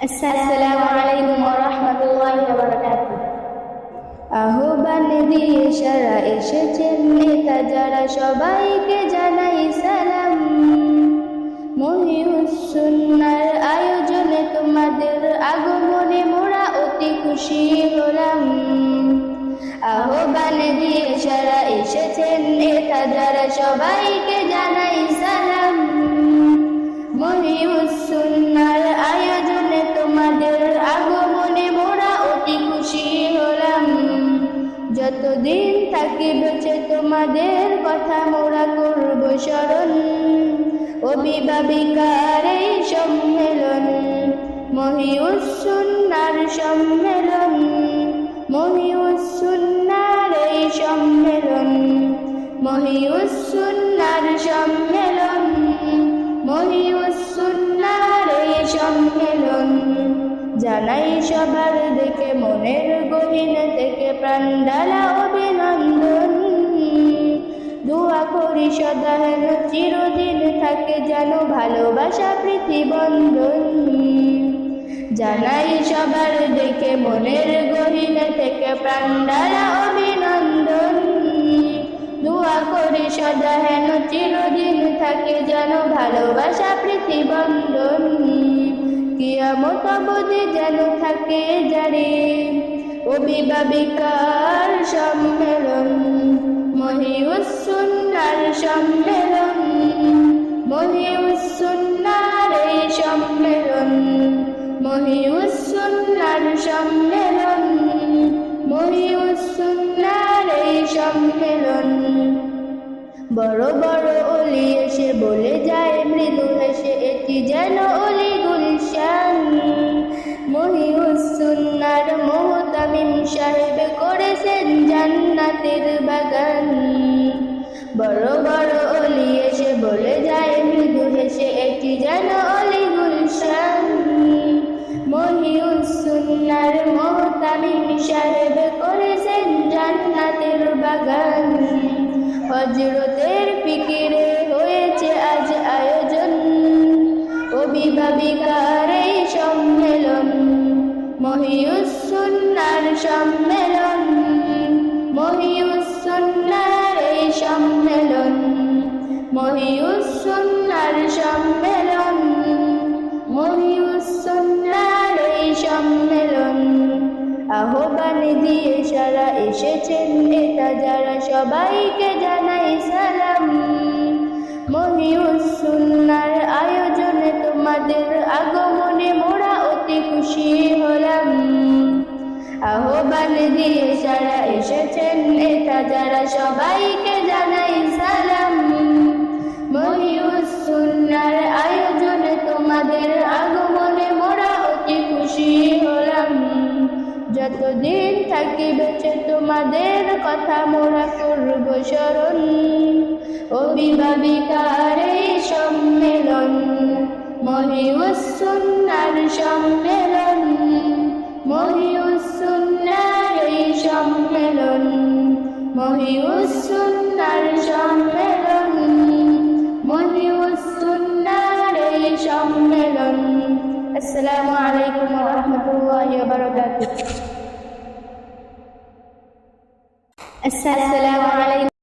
আসসালামু আলাইকুম ওয়া রাহমাতুল্লাহি ওয়া বারাকাতুহু। আহ্বান দিয়ে সারা এসেছেন নেতা যারা, সবাইকে জানাই সালাম। মহিউস সুন্নাহর আয়োজনে তোমাদের আগমনে মোরা অতি খুশি হলাম। আহ্বান দিয়ে সারা এসেছেন নেতা যারা, সবাইকে জানাই সালাম। মহিউস সুন্নাহর আয়োজনে তোমাদের আগমনে মোরা অতি খুশি হলাম। যতদিন থাকি বেঁচে তোমাদের কথা মোরা করব স্মরণ। অভিভাবিকার এই সম্মেলন, মহিউস সুন্নাহর সম্মেলন। মহিউস সুন্নাহর এই সম্মেলন, মহিউস সুন্নাহর সম্মেলন। মহিউস সুন্নাহর এই সম্মেলন, জানাই সবার দেখে মনের গহীনে থেকে প্রাণ ঢালা অভিনন্দন। দোয়া করি সদা হেন চিরদিন থাকে যেন ভালোবাসা প্রীতি বন্ধন। জানাই সবার দেখে মনের গহীনে থেকে প্রাণ ঢালা অভিনন্দন। দোয়া করি সদা হেন চিরদিন থাকে যেন ভালোবাসা প্রীতি বন্ধন। কিয়ামত অবধি যেন থাকে জারি অভিভাবিকার সম্মেলন। মহিউস সুন্নাহর সম্মেলন, মহিউস সুন্নাহর এই সম্মেলন। মহিউস সুন্নাহর সম্মেলন, মহিউস সুন্নাহর এই সম্মেলন। বড় বড় ওলি এসে বলে যায় মৃদু হেসে, এটি যেন অলি গুলশান। মহিউস সুন্নাহর মুহতামিম সাহেব করেছেন জান্নাতের বাগান। বড় বড় ওলি এসে বলে যায় মৃদু হেসে, এটি যেন অলি গুলশান। মহিউস সুন্নাহর মুহতামিম সাহেব করেছেন জান্নাতের বাগান। হযরতের ফিকিরে হয়েছে আজ আয়োজন, অভিভাবিকার এই সম্মেলন। মহিউস সুন্নাহর সম্মেলন, মহিউস সুন্নাহর এই সম্মেলন। মহিউস সুন্নাহর সম্মেলন, মহিউস সুন্নাহর এই সম্মেলন। আহ্বান দিয়ে সারা এসেছেন নেতা যারা, সবাইকে জানাই সালাম। মহিউস সুন্নাহর আয়োজনে তোমাদের আগমনে মোরা অতি খুশি হলাম। আহ্বান দিয়ে সারা এসেছেন নেতা যারা, সবাইকে জানাই সালাম। মহিউস সুন্নাহর আয়োজনে তোমাদের আগমনে মোরা অতি খুশি হলাম। যতদিন থাকি বেঁচে তোমাদের কথা মোরা করব স্মরণ। অভিভাবিকার এই সম্মেলন, মহিউস সুন্নাহর সম্মেলন। মহিউস সুন্নাহর এই সম্মেলন, মহিউস সুন্নাহর সম্মেলন। মহিউস সুন্নাহর এই সম্মেলন। আসসালামু আলাইকুম ওয়া রাহমাতুল্লাহি ওয়া বারাকাতুহু। আসসালামু আলাইকুম।